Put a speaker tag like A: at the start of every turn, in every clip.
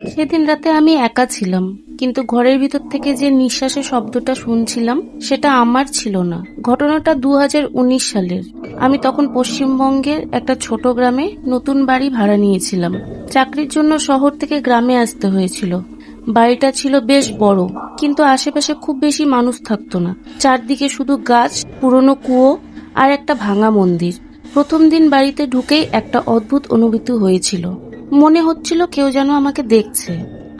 A: সেদিন রাতে আমি একা ছিলাম, কিন্তু ঘরের ভিতর থেকে যে নিঃশ্বাসের শব্দটা শুনছিলাম সেটা আমার ছিল না। ঘটনাটা 2019 সালের। আমি তখন পশ্চিমবঙ্গের একটা ছোট গ্রামে নতুন বাড়ি ভাড়া নিয়েছিলাম। চাকরির জন্য শহর থেকে গ্রামে আসতে হয়েছিল। বাড়িটা ছিল বেশ বড়, কিন্তু আশেপাশে খুব বেশি মানুষ থাকতো না। চারদিকে শুধু গাছ, পুরনো কুয়ো আর একটা ভাঙা মন্দির। প্রথম দিন বাড়িতে ঢুকেই একটা অদ্ভুত অনুভূতি হয়েছিল। মনে হচ্ছিল কেউ যেন আমাকে দেখছে।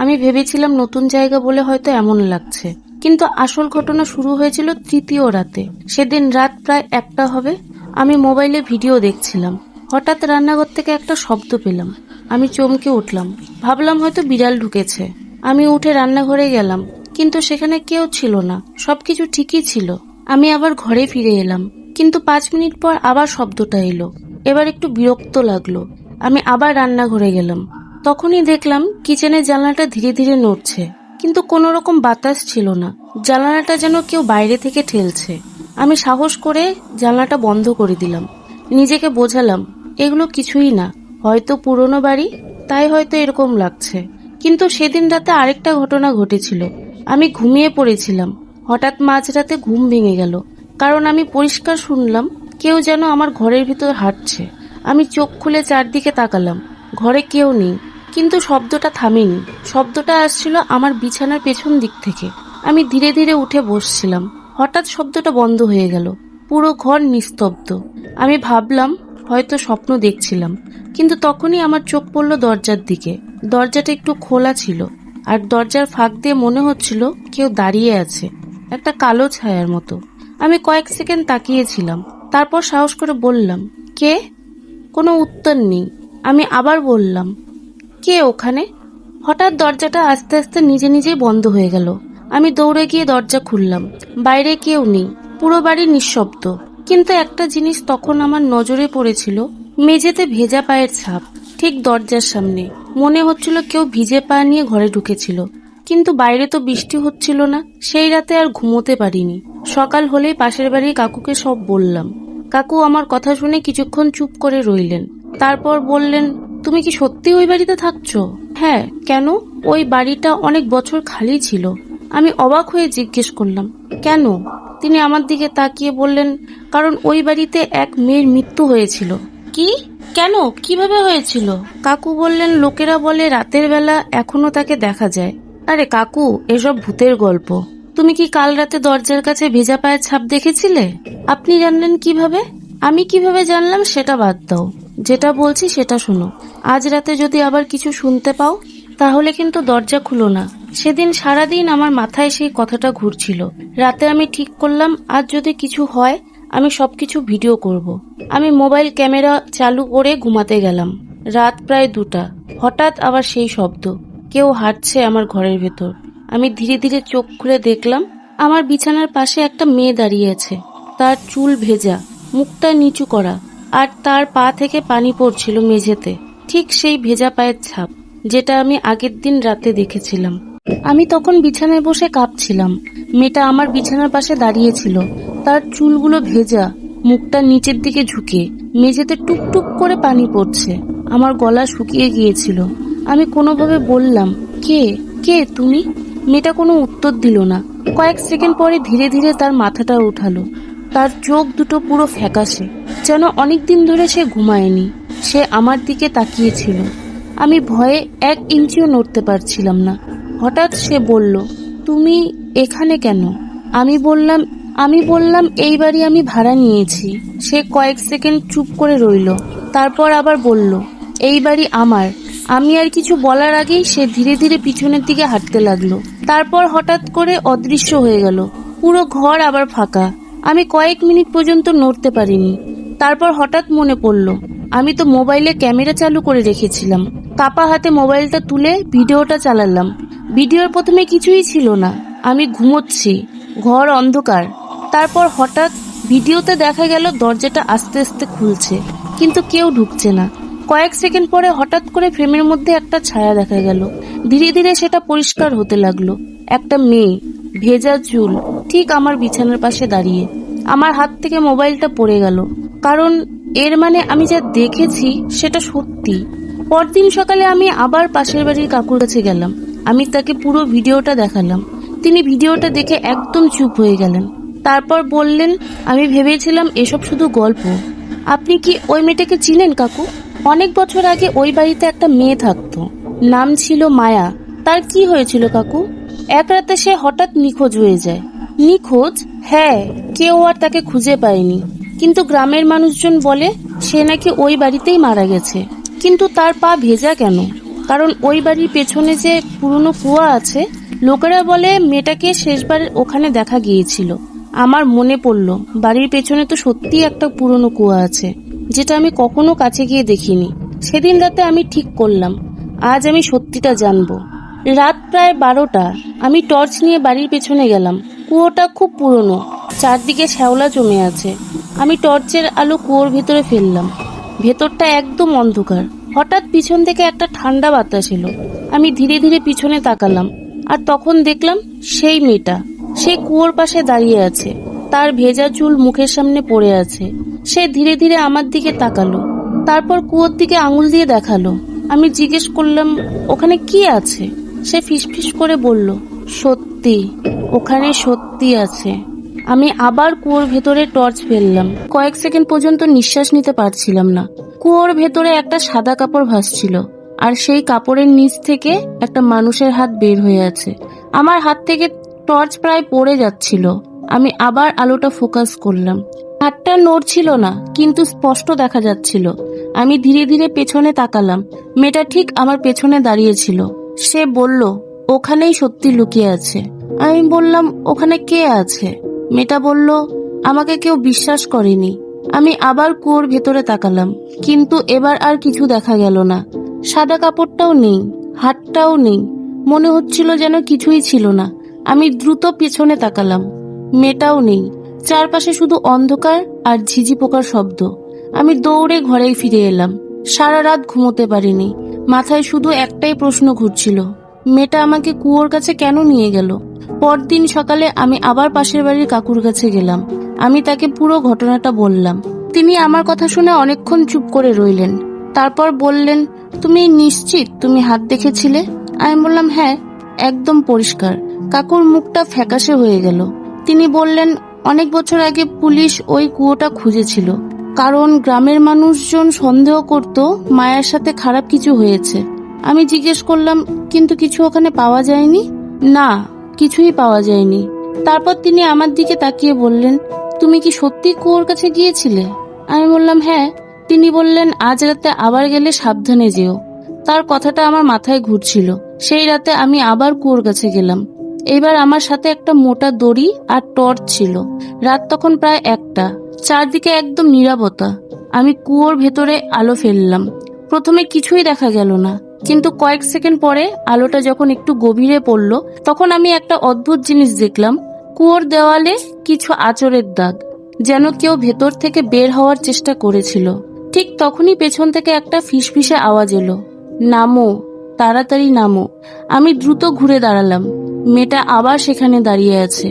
A: আমি ভেবেছিলাম নতুন জায়গা বলে হয়তো এমন লাগছে, কিন্তু আসল ঘটনা শুরু হয়েছিল তৃতীয় রাতে। সেদিন রাত প্রায় 1টা হবে। আমি মোবাইলে ভিডিও দেখছিলাম। হঠাৎ রান্নাঘর থেকে একটা শব্দ পেলাম। আমি চমকে উঠলাম, ভাবলাম হয়তো বিড়াল ঢুকেছে। আমি উঠে রান্নাঘরে গেলাম, কিন্তু সেখানে কেউ ছিল না। সবকিছু ঠিকই ছিল। আমি আবার ঘরে ফিরে এলাম, কিন্তু 5 মিনিট পর আবার শব্দটা এলো। এবার একটু বিরক্ত লাগলো। আমি আবার রান্নাঘরে গেলাম। তখনই দেখলাম কিচেনের জানলাটা ধীরে ধীরে নড়ছে, কিন্তু কোনো রকম বাতাস ছিল না। জানলাটা যেন কেউ বাইরে থেকে ঠেলছে। আমি সাহস করে জানলাটা বন্ধ করে দিলাম। নিজেকে বোঝালাম এগুলো কিছুই না, হয়তো পুরনো বাড়ি, তাই হয়তো এরকম লাগছে। কিন্তু সেদিন রাতে আরেকটা ঘটনা ঘটেছিল। আমি ঘুমিয়ে পড়েছিলাম। হঠাৎ মাঝরাতে ঘুম ভেঙে গেল, কারণ আমি পরিষ্কার শুনলাম কেউ যেন আমার ঘরের ভিতর হাঁটছে। আমি চোখ খুলে চারদিকে তাকালাম। ঘরে কেউ নেই, কিন্তু শব্দটা থামেনি। শব্দটা আসছিল আমার বিছানার পেছন দিক থেকে। আমি ধীরে ধীরে উঠে বসছিলাম। হঠাৎ শব্দটা বন্ধ হয়ে গেল। পুরো ঘর নিস্তব্ধ। আমি ভাবলাম হয়তো স্বপ্ন দেখছিলাম, কিন্তু তখনই আমার চোখ পড়ল দরজার দিকে। দরজাটা একটু খোলা ছিল, আর দরজার ফাঁক দিয়ে মনে হচ্ছিল কেউ দাঁড়িয়ে আছে, একটা কালো ছায়ার মতো। আমি কয়েক সেকেন্ড তাকিয়েছিলাম, তারপর সাহস করে বললাম, কে? কোনো উত্তর নেই। আমি আবার বললাম, কে ওখানে? হঠাৎ দরজাটা আস্তে আস্তে নিজে নিজেই বন্ধ হয়ে গেল। আমি দৌড়ে গিয়ে দরজা খুললাম। বাইরে কেউ নেই, পুরো বাড়ি নিঃশব্দ। কিন্তু একটা জিনিস তখন আমার নজরে পড়েছিল, মেঝেতে ভেজা পায়ের ছাপ, ঠিক দরজার সামনে। মনে হচ্ছিল কেউ ভিজে পা নিয়ে ঘরে ঢুকেছিল। কিন্তু বাইরে তো বৃষ্টি হচ্ছিল না। সেই রাতে আর ঘুমোতে পারিনি। সকাল হলেই পাশের বাড়ির কাকুকে সব বললাম। কাকু আমার কথা শুনে কিছুক্ষণ চুপ করে রইলেন। তারপর বললেন, তুমি কি সত্যি ওই বাড়িতে থাকছো? হ্যাঁ, কেন? ওই বাড়িটা অনেক বছর খালি ছিল। আমি অবাক হয়ে জিজ্ঞেস করলাম, কেন? তিনি আমার দিকে তাকিয়ে বললেন, কারণ ওই বাড়িতে এক মেয়ের মৃত্যু হয়েছিল। কি? কেন? কিভাবে হয়েছিল? কাকু বললেন, লোকেরা বলে রাতের বেলা এখনো তাকে দেখা যায়। আরে কাকু, এসব ভূতের গল্প। তুমি কি কাল রাতে দরজার কাছে ভেজা পায়ের ছাপ দেখেছিলে? আপনি জানলেন কিভাবে? আমি কিভাবে জানলাম সেটা বাদ দাও, যেটা বলছি সেটা শোনো। আজ রাতে যদি আবার কিছু শুনতে পাও, তাহলে কিন্তু দরজা খুলো না। সেদিন সারাদিন আমার মাথায় সেই কথাটা ঘুরছিল। রাতে আমি ঠিক করলাম, আজ যদি কিছু হয় আমি সবকিছু ভিডিও করব। আমি মোবাইল ক্যামেরা চালু করে ঘুমাতে গেলাম। রাত প্রায় 2টা। হঠাৎ আবার সেই শব্দ, কেউ হাঁটছে আমার ঘরের ভেতর। আমি ধীরে ধীরে চোখ খুলে দেখলাম আমার বিছানার পাশে একটা মেয়ে দাঁড়িয়ে আছে। তার চুল ভেজা, মুখটা নিচু করা, আর তার পা থেকে পানি পড়ছিল মেঝেতে, ঠিক সেই ভেজা পায়ের ছাপ যেটা আমি আগের দিন রাতে দেখেছিলাম। আমি তখন বিছানায় বসে কাঁপছিলাম। মেয়েটা আমার বিছানার পাশে দাঁড়িয়েছিল। তার চুলগুলো ভেজা, মুখটা নিচের দিকে ঝুঁকে, মেঝেতে টুকটুক করে পানি পড়ছে। আমার গলা শুকিয়ে গিয়েছিল। আমি কোনোভাবে বললাম, কে? কে তুমি? মেয়েটা কোনো উত্তর দিল না। কয়েক সেকেন্ড পরে ধীরে ধীরে তার মাথাটা উঠালো। তার চোখ দুটো পুরো ফ্যাকাশে, যেন অনেকদিন ধরে সে ঘুমায়নি। সে আমার দিকে তাকিয়েছিল। আমি ভয়ে 1 ইঞ্চিও নড়তে পারছিলাম না। হঠাৎ সে বলল, তুমি এখানে কেন? আমি বললাম এই বাড়ি আমি ভাড়া নিয়েছি। সে কয়েক সেকেন্ড চুপ করে রইল, তারপর আবার বলল, এই বাড়ি আমার। আমি আর কিছু বলার আগেই সে ধীরে ধীরে পিছনের দিকে হাঁটতে লাগলো। তারপর হঠাৎ করে অদৃশ্য হয়ে গেল। পুরো ঘর আবার ফাঁকা। আমি কয়েক মিনিট পর্যন্ত নড়তে পারিনি। তারপর হঠাৎ মনে পড়ল, আমি তো মোবাইলে ক্যামেরা চালু করে রেখেছিলাম। কাপা হাতে মোবাইলটা তুলে ভিডিওটা চালালাম। ভিডিওর প্রথমে কিছুই ছিল না। আমি ঘুমোচ্ছি, ঘর অন্ধকার। তারপর হঠাৎ ভিডিওতে দেখা গেল দরজাটা আস্তে আস্তে খুলছে, কিন্তু কেউ ঢুকছে না। কয়েক সেকেন্ড পরে হঠাৎ করে ফ্রেমের মধ্যে একটা ছায়া দেখা গেল। ধীরে ধীরে সেটা পরিষ্কার হতে লাগলো। একটা মেয়ে, ভেজা চুল, ঠিক আমার বিছানার পাশে দাঁড়িয়ে। আমার হাত থেকে মোবাইলটা পড়ে গেল, কারণ এর মানে আমি যা দেখেছি সেটা সত্যি। পরদিন সকালে আমি আবার পাশের বাড়ির কাকুর কাছে গেলাম। আমি তাকে পুরো ভিডিওটা দেখালাম। তিনি ভিডিওটা দেখে একদম চুপ হয়ে গেলেন। তারপর বললেন, আমি ভেবেছিলাম এসব শুধু গল্প। আপনি কি ওই মেয়েটাকে চিনেন কাকু? অনেক বছর আগে ওই বাড়িতে একটা মেয়ে থাকতো, নাম ছিল মায়া। তার কি হয়েছিল কাকু? এক রাতে সে হঠাৎ নিখোঁজ হয়ে যায়। নিখোঁজ? হ্যাঁ, কেউ আর তাকে খুঁজে পায়নি। কিন্তু গ্রামের মানুষজন বলে সে নাকি ওই বাড়িতেই মারা গেছে। কিন্তু তার পা ভেজা কেন? কারণ ওই বাড়ির পেছনে যে পুরনো কুয়া আছে, লোকেরা বলে মেয়েটাকে শেষবার ওখানে দেখা গিয়েছিল। আমার মনে পড়ল, বাড়ির পেছনে তো সত্যিই একটা পুরনো কুয়া আছে, যেটা আমি কখনো কাছে গিয়ে দেখিনি। সেদিন রাতে আমি ঠিক করলাম, আজ আমি সত্যিটা জানবো। রাত প্রায় 12টা। আমি টর্চ নিয়ে বাড়ির পেছনে গেলাম। কুয়োটা খুব পুরনো, চারদিকে শ্যাওলা জমে আছে। আমি টর্চের আলো কুয়োর ভেতরে ফেললাম। ভেতরটা একদম অন্ধকার। হঠাৎ পিছন থেকে একটা ঠান্ডা বাতাস এলো। আমি ধীরে ধীরে পিছনে তাকালাম, আর তখন দেখলাম সেই মেয়েটা। সে কুয়োর পাশে দাঁড়িয়ে আছে, তার ভেজা চুল মুখের সামনে পড়ে আছে। সে ধীরে ধীরে আমার দিকে তাকালো, তারপর কুয়োর দিকে আঙুল দিয়ে দেখালো। আমি জিজ্ঞেস করলাম, ওখানে কি আছে? সে ফিসফিস করে বলল, সত্যি, ওখানে সত্যি আছে। আমি আবার কুয়োর ভেতরে টর্চ ফেললাম। কয়েক সেকেন্ড পর্যন্ত নিঃশ্বাস নিতে পারছিলাম না। কুয়োর ভেতরে একটা সাদা কাপড় ভাসছিল, আর সেই কাপড়ের নিচ থেকে একটা মানুষের হাত বের হয়ে আছে। আমার হাত থেকে টর্চ প্রায় পড়ে যাচ্ছিল। আমি আবার আলোটা ফোকাস করলাম। হাতটা নড়ছিল না, কিন্তু স্পষ্ট দেখা যাচ্ছিল। আমি ধীরে ধীরে পেছনে তাকালাম। মেয়েটা ঠিক আমার পেছনে দাঁড়িয়েছিল। সে বলল, ওখানেই সত্যি লুকিয়ে আছে। আমি বললাম, ওখানে কে আছে? মেয়েটা বলল, আমাকে কেউ বিশ্বাস করেনি। আমি আবার কুয়োর ভেতরে তাকালাম, কিন্তু এবার আর কিছু দেখা গেল না। সাদা কাপড়টাও নেই, হাতটাও নেই। মনে হচ্ছিল যেন কিছুই ছিল না। আমি দ্রুত পেছনে তাকালাম, মেয়েটাও নেই। চারপাশে শুধু অন্ধকার আর ঝিঝি পোকার শব্দ। আমি দৌড়ে ঘরে ফিরে এলাম। সারা রাত ঘুমোতে পারিনি। মাথায় শুধু একটাই প্রশ্ন ঘুরছিল, মেয়েটা আমাকে কুয়োর কাছে কেন নিয়ে গেল? পরদিন সকালে আমি আবার পাশের বাড়ির কাকুর কাছে গেলাম। আমি তাকে পুরো ঘটনাটা বললাম। তিনি আমার কথা শুনে অনেকক্ষণ চুপ করে রইলেন। তারপর বললেন, তুমি নিশ্চিত তুমি হাত দেখেছিলে? আমি বললাম, হ্যাঁ, একদম পরিষ্কার। কাকুর মুখটা ফ্যাকাশে হয়ে গেল। তিনি বললেন, অনেক বছর আগে পুলিশ ওই কুয়োটা খুঁজেছিল, কারণ গ্রামের মানুষজন সন্দেহ করত মায়ের সাথে খারাপ কিছু হয়েছে। আমি জিজ্ঞেস করলাম, কিন্তু কিছু ওখানে পাওয়া যায়নি? না, কিছুই পাওয়া যায়নি। তারপর তিনি আমার দিকে তাকিয়ে বললেন, তুমি কি সত্যি কুয়োর কাছে গিয়েছিলে? আমি বললাম, হ্যাঁ। তিনি বললেন, আজ রাতে আবার গেলে সাবধানে যেও। তার কথাটা আমার মাথায় ঘুরছিল। সেই রাতে আমি আবার কুয়োর কাছে গেলাম। এবার আমার সাথে একটা মোটা দড়ি আর টর্চ ছিল। রাত তখন প্রায় 1টা। চারদিকে একদম নীরবতা। আমি কুয়োর ভেতরে আলো ফেললাম। প্রথমে কিছুই দেখা গেল না, কিন্তু কয়েক সেকেন্ড পরে আলোটা যখন একটু গভীরে পড়ল, তখন আমি একটা অদ্ভুত জিনিস দেখলাম। কুয়োর দেওয়ালে কিছু আঁচড়ের দাগ, যেন কেউ ভেতর থেকে বের হওয়ার চেষ্টা করেছিল। ঠিক তখনই পেছন থেকে একটা ফিসফিসে আওয়াজ এলো, নামো, তাড়াতাড়ি নামো। আমি দ্রুত ঘুরে দাঁড়ালাম। মেয়েটা আবার সেখানে দাঁড়িয়ে আছে।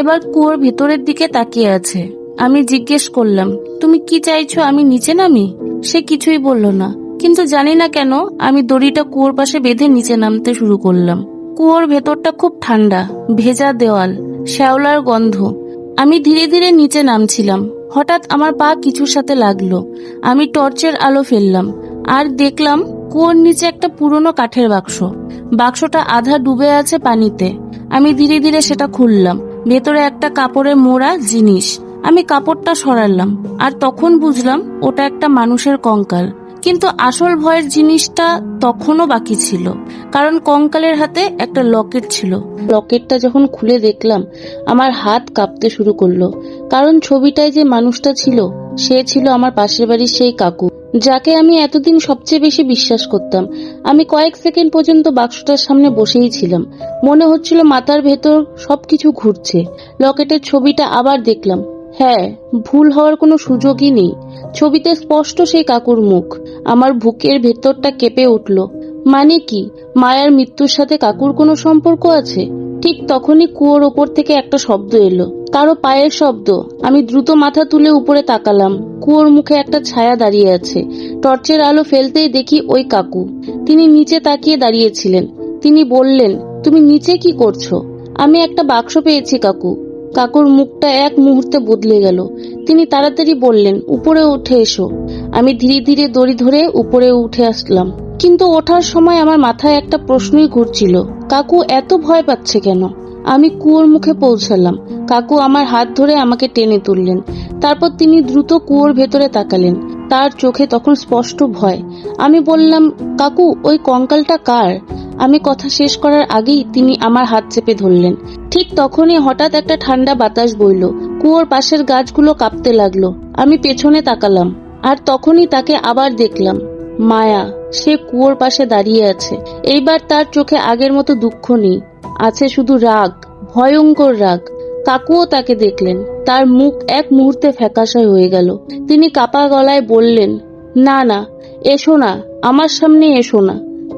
A: এবার কুয়োর ভেতরের দিকে তাকিয়ে আছে। আমি জিজ্ঞেস করলাম, তুমি কি চাইছো আমি নিচে নামি? সে কিছুই বলল না, কিন্তু জানি না কেন আমি দড়িটা কুয়োর পাশে বেঁধে নিচে নামতে শুরু করলাম। কুয়োর ভেতরটা খুব ঠান্ডা, ভেজা দেওয়াল, শ্যাওলার গন্ধ। আমি ধীরে ধীরে নিচে নামছিলাম। হঠাৎ আমার পা কিছুর সাথে লাগলো। আমি টর্চের আলো ফেললাম, আর দেখলাম কুয়োর নিচে একটা পুরনো কাঠের বাক্স। বাক্সটা আধা ডুবে আছে পানিতে। আমি ধীরে ধীরে সেটা খুললাম। ভেতরে একটা কাপড়ে মোড়া জিনিস। আমি কাপড়টা সরালাম, আর তখন বুঝলাম ওটা একটা মানুষের কঙ্কাল। কিন্তু আসল ভয়ের জিনিসটা তখনও বাকি ছিল, কারণ কঙ্কালের হাতে একটা লকেট ছিল। লকেটটা যখন খুলে দেখলাম, আমার হাত কাঁপতে শুরু করলো, কারণ ছবিটায় যে মানুষটা ছিল, সে ছিল আমার পাশের বাড়ির সেই কাকু, যাকে আমি এতদিন সবচেয়ে বেশি বিশ্বাস করতাম। আমি কয়েক সেকেন্ড পর্যন্ত বাক্সটার সামনে বসেই ছিলাম। মনে হচ্ছিল মাথার ভেতর সবকিছু ঘুরছে। লকেটের ছবিটা আবার দেখলাম। হ্যাঁ, ভুল হওয়ার কোনো সুযোগই নেই। ছবিতে স্পষ্ট সেই কাকুর মুখ। আমার বুকের ভেতরটা কেঁপে উঠল। মানে কি, মায়ার মৃত্যুর সাথে কাকুর কোনো সম্পর্ক আছে? ঠিক তখনই কুয়োর ওপর থেকে একটা শব্দ এলো, কারো পায়ের শব্দ। আমি দ্রুত মাথা তুলে উপরে তাকালাম। কুয়োর মুখে একটা ছায়া দাঁড়িয়ে আছে। টর্চের আলো ফেলতেই দেখি ওই কাকু। তিনি নিচে তাকিয়ে দাঁড়িয়েছিলেন। তিনি বললেন, তুমি নিচে কি করছো? আমি একটা বাক্স পেয়েছি কাকু। কাকুর মুখটা এক মুহূর্তে বদলে গেল। তিনি তাড়াতাড়ি বললেন, উপরে উঠে এসো। আমি ধীরে ধীরে দড়ি ধরে উপরে উঠে আসলাম। কিন্তু ওঠার সময় আমার মাথায় একটা প্রশ্নই ঘুরছিল, কাকু এত ভয় পাচ্ছে কেন? আমি কুয়োর মুখে পৌঁছালাম। কাকু আমার হাত ধরে আমাকে টেনে তুললেন। তারপর তিনি দ্রুত কুয়োর ভেতরে তাকালেন। তার চোখে তখন স্পষ্ট ভয়। আমি বললাম, কাকু ওই কঙ্কালটা কার? আমি কথা শেষ করার আগেই তিনি আমার হাত চেপে ধরলেন। ঠিক তখনই হঠাৎ একটা ঠান্ডা বাতাস বইল। কুয়োর পাশের গাছগুলো কাঁপতে লাগলো। আমি পেছনে তাকালাম, আর তখনই তাকে আবার দেখলাম। মায়া। সে কুয়োর পাশে দাঁড়িয়ে আছে। এইবার তার চোখে আগের মতো দুঃখ নেই, আছে শুধু রাগ, ভয়ঙ্কর রাগ। কাকুও তাকে দেখলেন। তার মুখ এক মুহূর্তে ফ্যাকাশে হয়ে গেল। তিনি কাপা গলায় বললেন, না না, এসো না, আমার সামনে এসো না।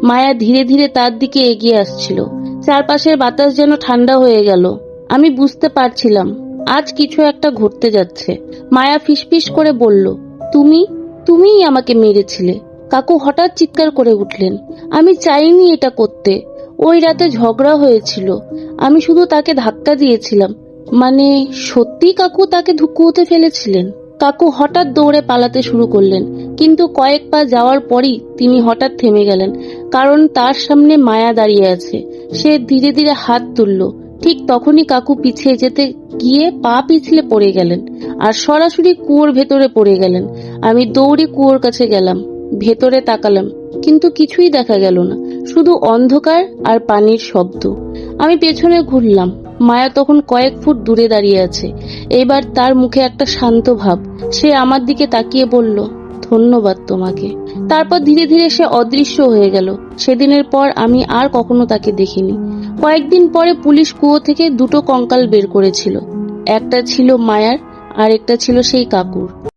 A: মায়া ধীরে ধীরে তার দিকে এগিয়ে আসছিল। চারপাশের বাতাস যেন ঠান্ডা হয়ে গেল। আমি বুঝতে পারছিলাম আজ কিছু একটা ঘটতে যাচ্ছে। মায়া ফিসফিস করে বলল, তুমিই আমাকে মেরেছিলে। কাকু হঠাৎ চিৎকার করে উঠলেন, আমি চাইনি এটা করতে। ওই রাতে ঝগড়া হয়েছিল, আমি শুধু তাকে ধাক্কা দিয়েছিলাম। মানে সত্যি কাকু তাকে ধুকুতে ফেলেছিলেন? কাকু হঠাৎ দৌড়ে পালাতে শুরু করলেন, কিন্তু কয়েক পা যাওয়ার পরই তিনি হঠাৎ থেমে গেলেন, কারণ তার সামনে মায়া দাঁড়িয়ে আছে। সে ধীরে ধীরে হাত তুলল। ঠিক তখনই কাকু পিছিয়ে যেতে গিয়ে পা পিছলে পড়ে গেলেন আর সরাসরি কুয়োর ভেতরে পড়ে গেলেন। আমি দৌড়ে কুয়োর কাছে গেলাম, ভেতরে তাকালাম, কিন্তু কিছুই দেখা গেল না, শুধু অন্ধকার আর পানির শব্দ। আমি পেছনে ঘুরলাম। মায়া তখন কয়েক ফুট দূরে দাঁড়িয়ে আছে। এবার তার মুখে একটা শান্ত ভাব। সে আমার দিকে তাকিয়ে বলল, ধন্যবাদ তোমাকে। তারপর ধীরে ধীরে সে অদৃশ্য হয়ে গেল। সেদিনের পর আমি আর কখনো তাকে দেখিনি। কয়েকদিন পরে পুলিশ কুয়ো থেকে দুটো কঙ্কাল বের করেছিল। একটা ছিল মায়ার, আর একটা ছিল সেই কাকুর।